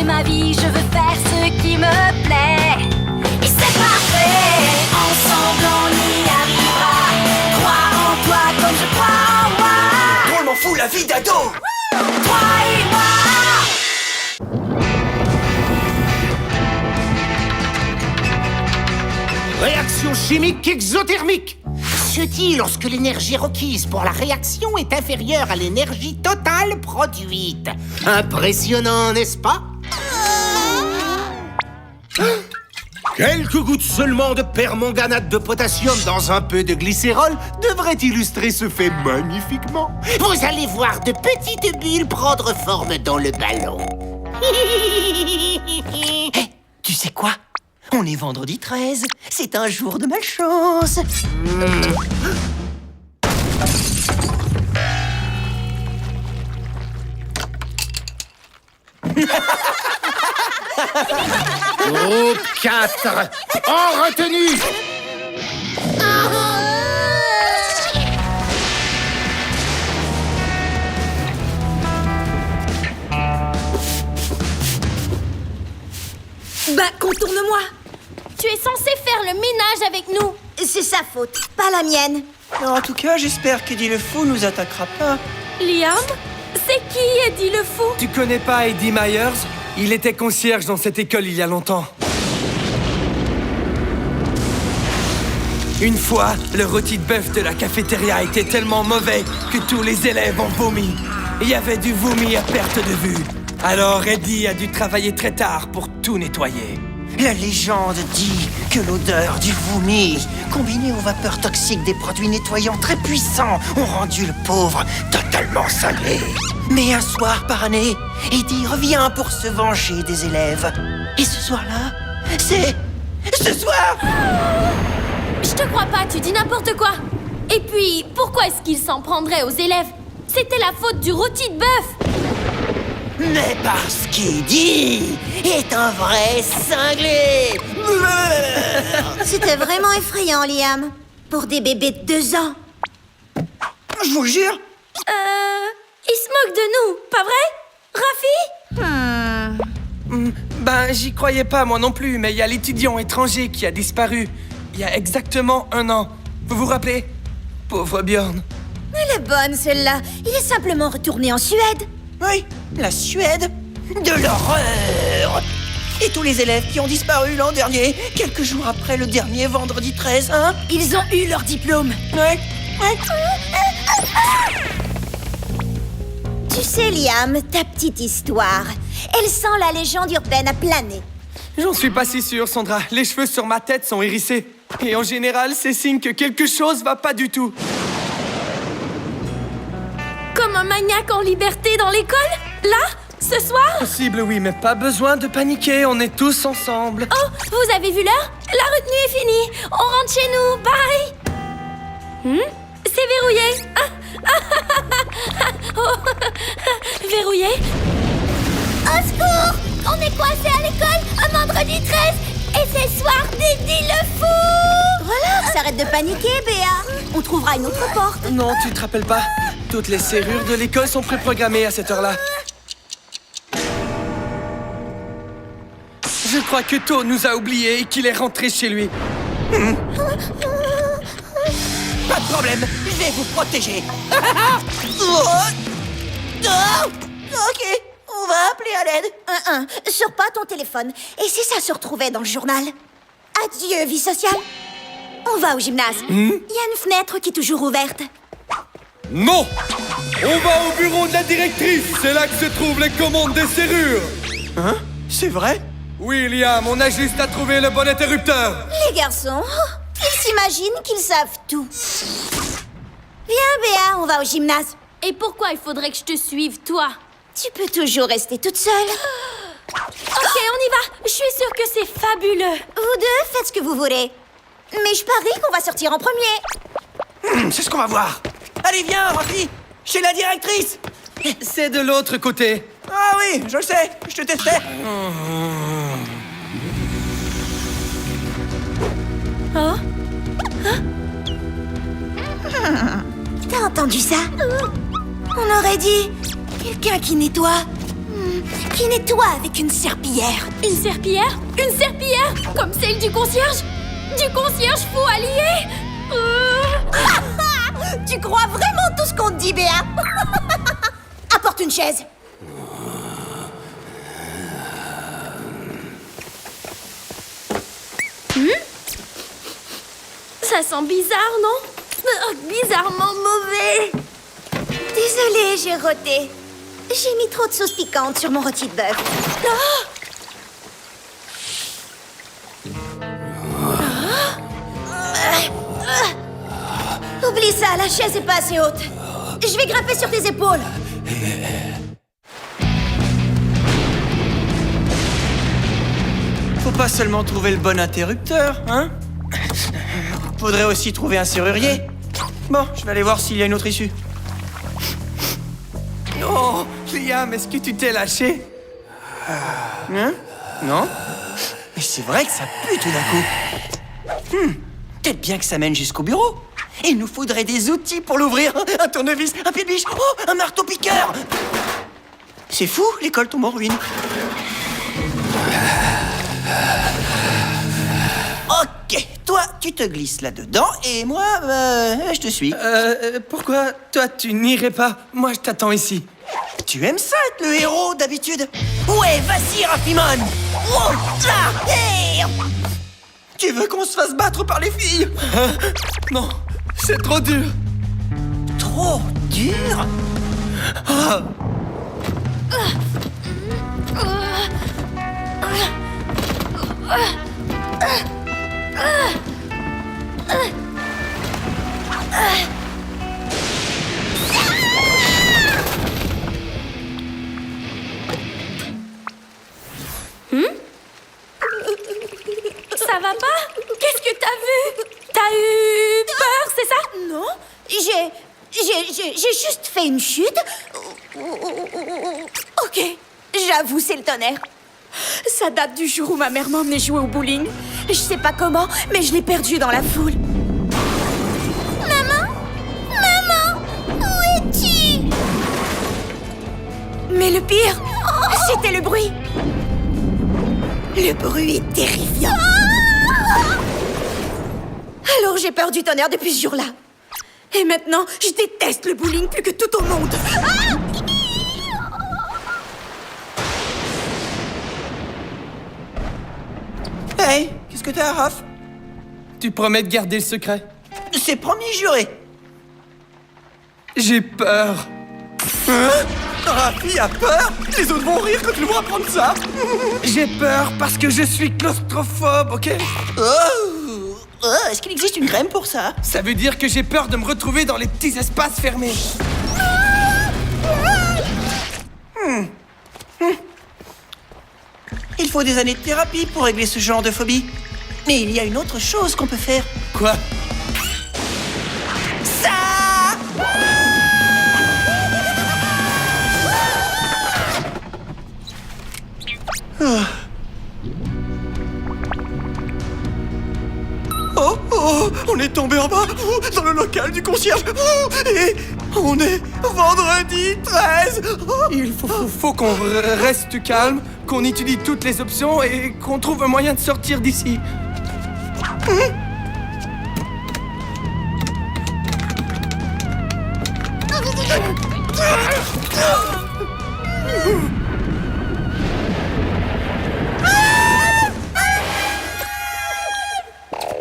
c'est ma vie, je veux faire ce qui me plaît. Et c'est parfait, ensemble on y arrivera. Crois en toi comme je crois en moi. Drôlement fou la vie d'ado. Toi et moi. Réaction chimique exothermique. Se dit lorsque l'énergie requise pour la réaction est inférieure à l'énergie totale produite. Impressionnant, n'est-ce pas? Quelques gouttes seulement de permanganate de potassium dans un peu de glycérol devraient illustrer ce fait magnifiquement. Vous allez voir de petites bulles prendre forme dans le ballon. Hé, tu sais quoi? On est vendredi 13. C'est un jour de malchance. Groupe 4, en retenue. Bah, contourne-moi. Tu es censé faire le ménage avec nous. C'est sa faute, pas la mienne. En tout cas, j'espère qu'Eddie le Fou nous attaquera pas. Liam, c'est qui Eddie le Fou? Tu connais pas Eddie Myers? Il était concierge dans cette école il y a longtemps. Une fois, le rôti de bœuf de la cafétéria était tellement mauvais que tous les élèves ont vomi. Il y avait du vomi à perte de vue. Alors Eddie a dû travailler très tard pour tout nettoyer. La légende dit que l'odeur du vomi, combinée aux vapeurs toxiques des produits nettoyants très puissants, ont rendu le pauvre totalement cinglé. Mais un soir par année, Eddie revient pour se venger des élèves. Et ce soir-là, c'est... ce soir! Je te crois pas, tu dis n'importe quoi. Et puis, pourquoi est-ce qu'il s'en prendrait aux élèves? C'était la faute du rôti de bœuf. Mais parce qu'Eddie est un vrai cinglé. C'était vraiment effrayant, Liam. Pour des bébés de 2 ans. Je vous le jure. Il se moque de nous, pas vrai? Rafi? Ben, j'y croyais pas moi non plus, mais il y a l'étudiant étranger qui a disparu il y a exactement 1 an. Vous vous rappelez? Pauvre Björn. Elle est bonne, celle-là. Il est simplement retourné en Suède. Oui, la Suède. De l'horreur. Et tous les élèves qui ont disparu l'an dernier, quelques jours après le dernier vendredi 13, hein? Ils ont eu leur diplôme. Ouais. Tu sais, Liam, ta petite histoire, elle sent la légende urbaine à planer. J'en suis pas si sûr, Sandra. Les cheveux sur ma tête sont hérissés. Et en général, c'est signe que quelque chose va pas du tout. Comme un maniaque en liberté dans l'école? Là? Ce soir? Possible, oui, mais pas besoin de paniquer, on est tous ensemble. Oh, vous avez vu l'heure? La retenue est finie. On rentre chez nous. Bye. C'est verrouillé. Oh. Verrouillé? Au secours! On est coincé à l'école un vendredi 13 et c'est le soir d'Eddie le Fou! Relax, arrête de paniquer, Béa. On trouvera une autre porte. Non, tu te rappelles pas? Toutes les serrures de l'école sont préprogrammées à cette heure-là. Je crois que To nous a oubliés et qu'il est rentré chez lui. Pas de problème, je vais vous protéger. Ok, on va appeler à l'aide. Sors pas ton téléphone. Et si ça se retrouvait dans le journal? Adieu, vie sociale. On va au gymnase. Il y a une fenêtre qui est toujours ouverte. Non! On va au bureau de la directrice. C'est là que se trouvent les commandes des serrures. Hein? C'est vrai? Oui, Liam, on a juste à trouver le bon interrupteur. Les garçons, ils s'imaginent qu'ils savent tout. Viens, Béa, on va au gymnase. Et pourquoi il faudrait que je te suive, toi? Tu peux toujours rester toute seule. Ok, on y va. Je suis sûre que c'est fabuleux. Vous deux, faites ce que vous voulez. Mais je parie qu'on va sortir en premier. C'est ce qu'on va voir. Allez, viens, Rafi. Chez la directrice. C'est de l'autre côté. Ah oui, je le sais. Je te testais. Oh? T'as entendu ça? On aurait dit quelqu'un qui nettoie. qui nettoie avec une serpillière. Une serpillière? Une serpillière? Comme celle du concierge? Du concierge fou allié? Tu crois vraiment tout ce qu'on te dit, Béa? Apporte une chaise. Ça sent bizarre, non? Bizarrement mauvais. Désolée, j'ai roté. J'ai mis trop de sauce piquante sur mon rôti de bœuf. Oublie ça, la chaise est pas assez haute. Je vais grimper sur tes épaules. Faut pas seulement trouver le bon interrupteur, hein? Faudrait aussi trouver un serrurier. Bon, je vais aller voir s'il y a une autre issue. Oh, Liam, est-ce que tu t'es lâché? Hein? Non? Mais c'est vrai que ça pue tout d'un coup. Peut-être bien que ça mène jusqu'au bureau. Il nous faudrait des outils pour l'ouvrir. Un tournevis, un pied-de-biche, oh, un marteau-piqueur. C'est fou, l'école tombe en ruine. Ok, toi, tu te glisses là-dedans et moi, je te suis. Pourquoi toi tu n'irais pas? Moi je t'attends ici. Tu aimes ça être le héros d'habitude? Ouais, vas-y, Rafimon! Oh, là, hey. Tu veux qu'on se fasse battre par les filles? Non, c'est trop dur. Trop dur? Ça va pas? Qu'est-ce que t'as vu? T'as eu peur, c'est ça? Non, j'ai juste fait une chute. Ok, j'avoue, c'est le tonnerre. Ça date du jour où ma mère m'emmenait jouer au bowling. Je sais pas comment, mais je l'ai perdu dans la foule. Maman? Maman? Où es-tu? Mais le pire, c'était le bruit. Le bruit est terrifiant. Alors j'ai peur du tonnerre depuis ce jour-là. Et maintenant, je déteste le bowling plus que tout au monde. Hey, qu'est-ce que t'as, Raph? Tu promets de garder le secret? C'est promis, juré. J'ai peur. Hein? Rafi a peur? Les autres vont rire quand ils vont apprendre ça. J'ai peur parce que je suis claustrophobe, ok? Est-ce qu'il existe une crème pour ça? Ça veut dire que j'ai peur de me retrouver dans les petits espaces fermés. Il faut des années de thérapie pour régler ce genre de phobie. Mais il y a une autre chose qu'on peut faire. Quoi? Ça! Oh, on est tombé en bas, dans le local du concierge. Et on est vendredi 13. Il faut qu'on reste calme, qu'on étudie toutes les options et qu'on trouve un moyen de sortir d'ici.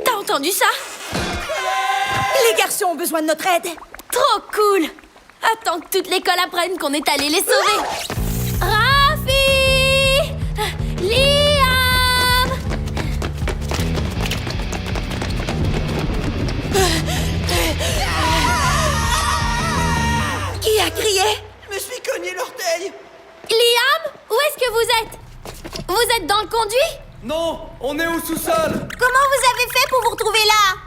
T'as entendu ça? Les garçons ont besoin de notre aide. Trop cool! Attends que toute l'école apprenne qu'on est allé les sauver. Rafi! Liam! Qui a crié? Je me suis cogné l'orteil. Liam? Où est-ce que vous êtes? Vous êtes dans le conduit? Non, on est au sous-sol. Comment vous avez fait pour vous retrouver là?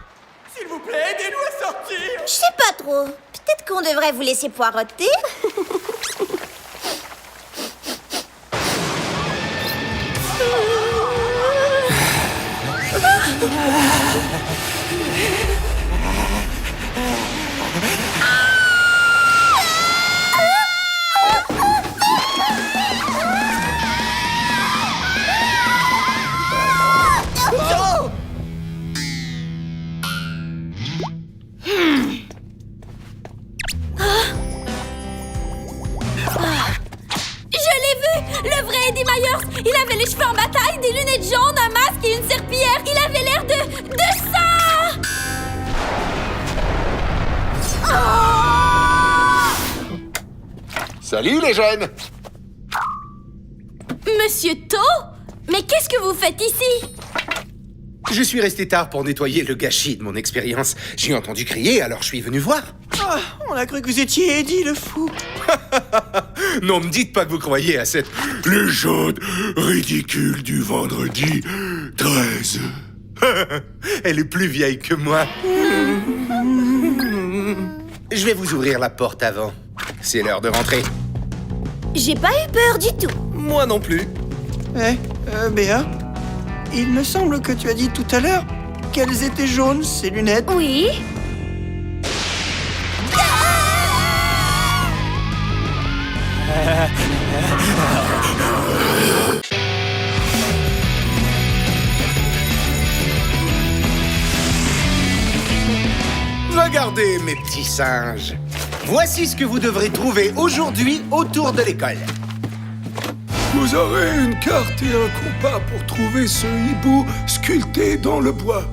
S'il vous plaît, aidez-nous à sortir. Je sais pas trop. Peut-être qu'on devrait vous laisser poireauter. Eddie Myers! Il avait les cheveux en bataille, des lunettes jaunes, un masque et une serpillière! Il avait l'air de ça! Salut les jeunes! Monsieur To? Mais qu'est-ce que vous faites ici? Je suis resté tard pour nettoyer le gâchis de mon expérience. J'ai entendu crier, alors je suis venu voir. Ah, on a cru que vous étiez Eddie le fou. Non, me dites pas que vous croyez à cette légende ridicule du vendredi 13. Elle est plus vieille que moi. Je vais vous ouvrir la porte avant. C'est l'heure de rentrer. J'ai pas eu peur du tout. Moi non plus. Béa, il me semble que tu as dit tout à l'heure qu'elles étaient jaunes, ces lunettes. Oui. Regardez, mes petits singes. Voici ce que vous devrez trouver aujourd'hui autour de l'école. Vous aurez une carte et un compas pour trouver ce hibou sculpté dans le bois.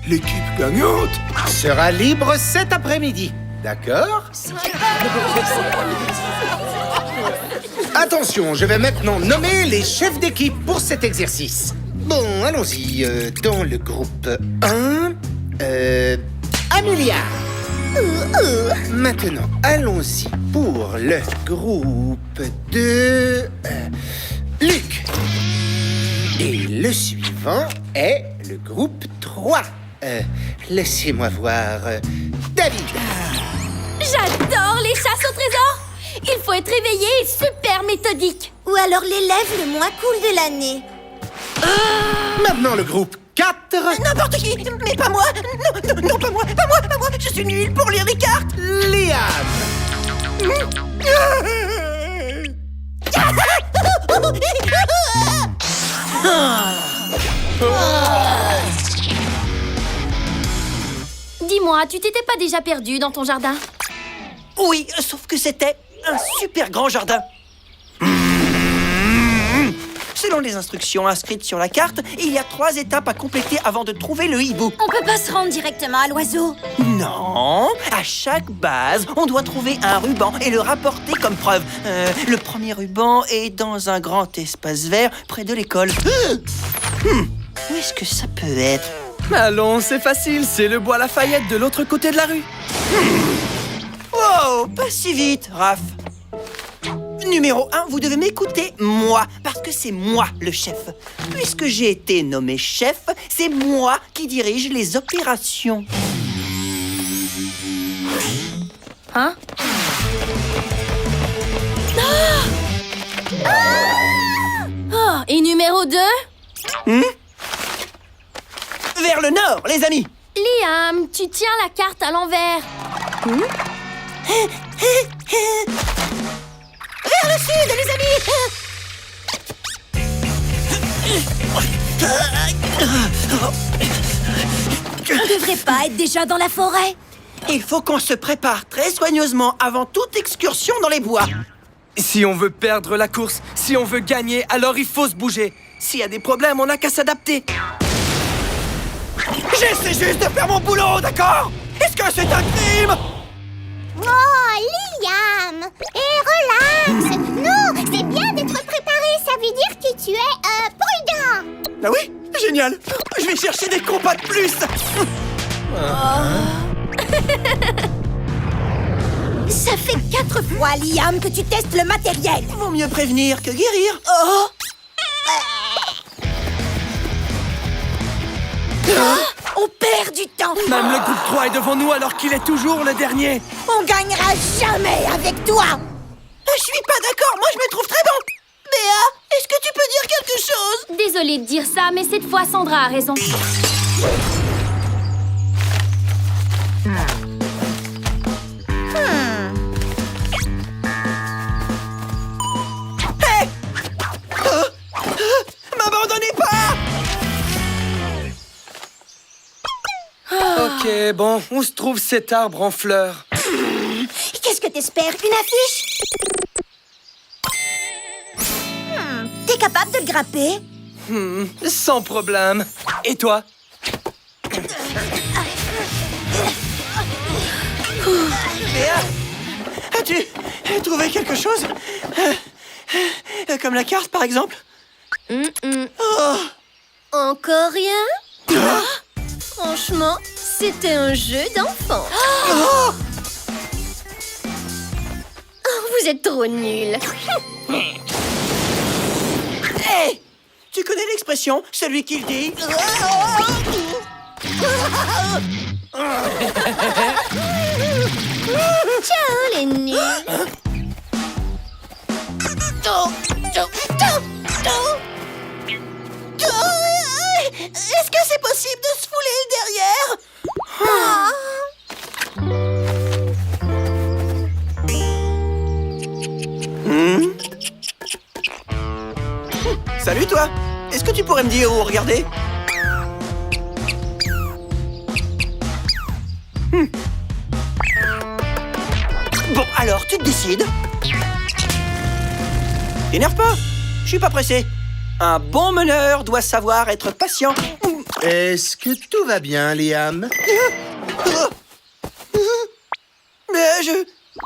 L'équipe gagnante Sera libre cet après-midi. D'accord? Attention, je vais maintenant nommer les chefs d'équipe pour cet exercice. Bon, allons-y. Dans le groupe 1, Amelia. Maintenant, allons-y pour le groupe 2, Luc. Et le suivant est le groupe 3. Laissez-moi voir. David. J'adore les chasses au trésor! Il faut être éveillé et super méthodique. Ou alors l'élève le moins cool de l'année. Maintenant, le groupe 4. N'importe qui, mais pas moi. Non, pas moi. Je suis nul pour lire les cartes. Liam. Dis-moi, tu t'étais pas déjà perdu dans ton jardin? Oui, sauf que c'était un super grand jardin. Selon les instructions inscrites sur la carte, il y a 3 étapes à compléter avant de trouver le hibou. On peut pas se rendre directement à l'oiseau. Non, à chaque base, on doit trouver un ruban et le rapporter comme preuve. Le premier ruban est dans un grand espace vert près de l'école. Où est-ce que ça peut être? Allons, c'est facile, c'est le bois Lafayette de l'autre côté de la rue. Oh, pas si vite, Raph. Numéro 1, vous devez m'écouter, moi, parce que c'est moi le chef. Puisque j'ai été nommé chef, c'est moi qui dirige les opérations. Hein? Oh, et numéro 2? Vers le nord, les amis. Liam, tu tiens la carte à l'envers. Vers le sud, les amis. On devrait pas être déjà dans la forêt. Il faut qu'on se prépare très soigneusement avant toute excursion dans les bois. Si on veut perdre la course, si on veut gagner, alors il faut se bouger. S'il y a des problèmes, on n'a qu'à s'adapter. J'essaie juste de faire mon boulot, d'accord? Est-ce que c'est un crime? Oh, Liam! Et relax! Non, c'est bien d'être préparé, ça veut dire que tu es, prudent! Ah oui? Génial! Je vais chercher des compas de plus! Ça fait 4 fois, Liam, que tu testes le matériel! Vaut mieux prévenir que guérir. Oh! On perd du temps! Même le groupe 3 est devant nous alors qu'il est toujours le dernier. On gagnera jamais avec toi! Je suis pas d'accord, moi je me trouve très bon! Béa, est-ce que tu peux dire quelque chose? Désolée de dire ça, mais cette fois, Sandra a raison. Hé! M'abandonnez pas! Ok, bon, où se trouve cet arbre en fleurs? Qu'est-ce que t'espères? Une affiche? T'es capable de le grapper? Sans problème. Et toi? Béa, as-tu trouvé quelque chose? Comme la carte, par exemple? Oh. Encore rien? Franchement, c'était un jeu d'enfant. Oh. Oh, vous êtes trop nuls. Hey! Tu connais l'expression, celui qui le dit? Ciao, les nuls. Est-ce que c'est possible de se fouler le derrière? Salut toi! Est-ce que tu pourrais me dire où regarder? Bon, alors, tu te décides? T'énerve pas, je suis pas pressé. Un bon meneur doit savoir être patient. Est-ce que tout va bien, Liam? Mais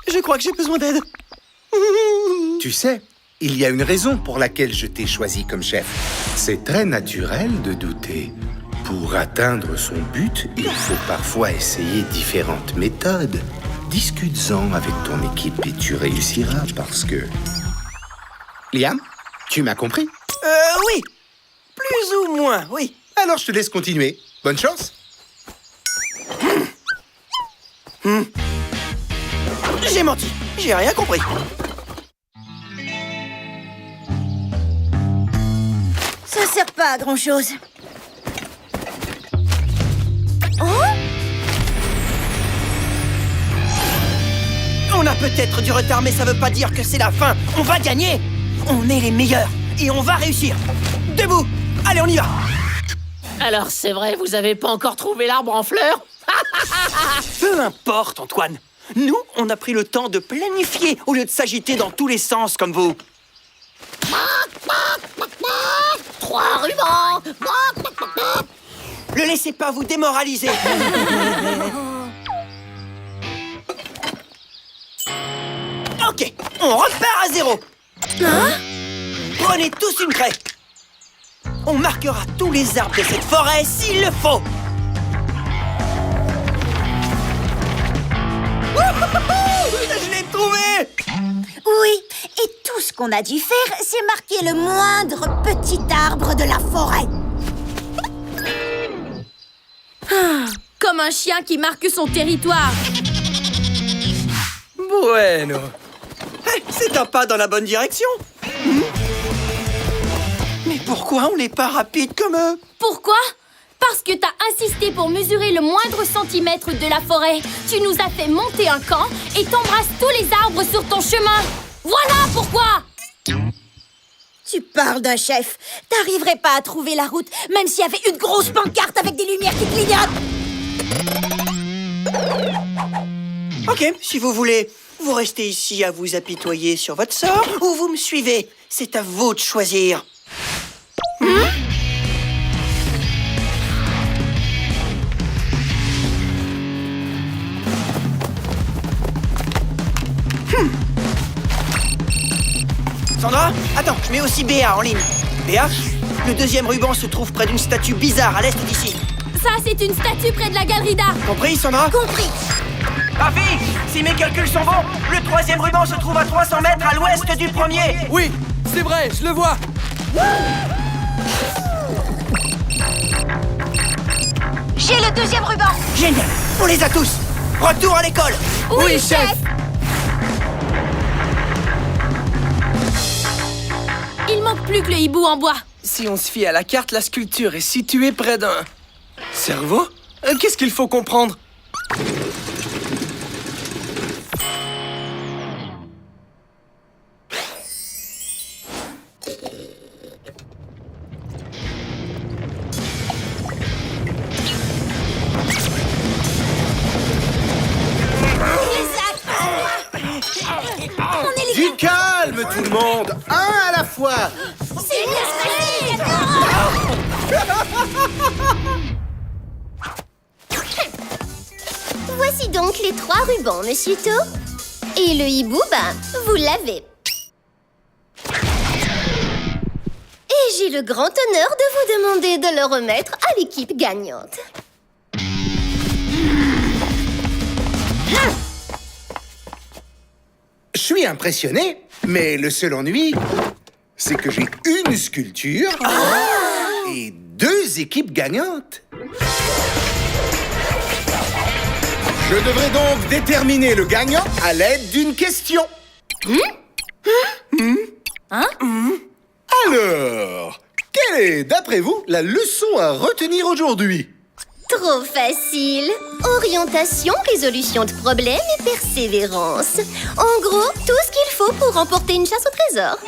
je crois que j'ai besoin d'aide. Tu sais, il y a une raison pour laquelle je t'ai choisi comme chef. C'est très naturel de douter. Pour atteindre son but, il faut parfois essayer différentes méthodes. Discute-en avec ton équipe et tu réussiras parce que... Liam, tu m'as compris? Oui. Plus ou moins, oui. Alors je te laisse continuer. Bonne chance. J'ai menti. J'ai rien compris. Ça sert pas à grand-chose. On a peut-être du retard, mais ça veut pas dire que c'est la fin. On va gagner. On est les meilleurs et on va réussir. Debout. Allez, on y va. Alors c'est vrai, vous avez pas encore trouvé l'arbre en fleurs? Peu importe, Antoine. Nous, on a pris le temps de planifier au lieu de s'agiter dans tous les sens comme vous. 3 rubans. Le laissez pas vous démoraliser. Ok, on repart à zéro. Prenez tous une craie. On marquera tous les arbres de cette forêt s'il le faut. Je l'ai trouvé. Oui, et tout ce qu'on a dû faire, c'est marquer le moindre petit arbre de la forêt. Comme un chien qui marque son territoire. Bueno. Hey, c'est un pas dans la bonne direction. Mais pourquoi on n'est pas rapide comme eux? Pourquoi? Parce que t'as insisté pour mesurer le moindre centimètre de la forêt. Tu nous as fait monter un camp et t'embrasses tous les arbres sur ton chemin. Voilà pourquoi! Tu parles d'un chef. T'arriverais pas à trouver la route, même s'il y avait une grosse pancarte avec des lumières qui clignotent. Ok, si vous voulez, vous restez ici à vous apitoyer sur votre sort ou vous me suivez. C'est à vous de choisir. Sandra, attends, je mets aussi Béa en ligne. Béa, le deuxième ruban se trouve près d'une statue bizarre à l'est d'ici. Ça, c'est une statue près de la galerie d'art. Compris, Sandra? Compris. Papi, si mes calculs sont bons, le troisième ruban se trouve à 300 mètres à l'ouest du premier. Oui, c'est vrai, je le vois. J'ai le deuxième ruban. Génial, on les a tous. Retour à l'école. Oui, chef. Il manque plus que le hibou en bois. Si on se fie à la carte, la sculpture est située près d'un... cerveau? Qu'est-ce qu'il faut comprendre? Du calme, tout le monde. Un à la fois. C'est Voici donc les 3 rubans, Monsieur To. Et le hibou, vous l'avez. Et j'ai le grand honneur de vous demander de le remettre à l'équipe gagnante. Je suis impressionné, mais le seul ennui, c'est que j'ai une sculpture et 2 équipes gagnantes. Je devrais donc déterminer le gagnant à l'aide d'une question. Alors, quelle est, d'après vous, la leçon à retenir aujourd'hui? Trop facile. Orientation, résolution de problèmes et persévérance. En gros, tout ce qu'il faut pour remporter une chasse au trésor.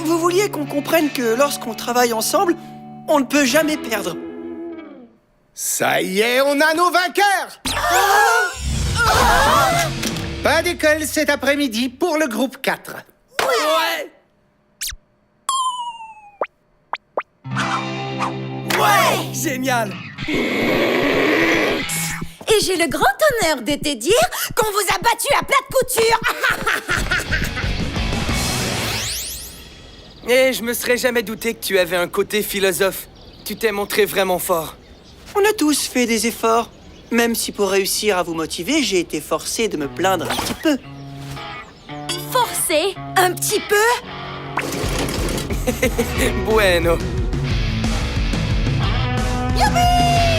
Vous vouliez qu'on comprenne que lorsqu'on travaille ensemble, on ne peut jamais perdre. Ça y est, on a nos vainqueurs! Pas d'école cet après-midi pour le groupe 4. Ouais! Ouais! Génial! Et j'ai le grand honneur de te dire qu'on vous a battu à plat de couture. Et je me serais jamais douté que tu avais un côté philosophe. Tu t'es montré vraiment fort. On a tous fait des efforts. Même si pour réussir à vous motiver, j'ai été forcé de me plaindre un petit peu. Forcé. Un petit peu. Bueno. Youpi!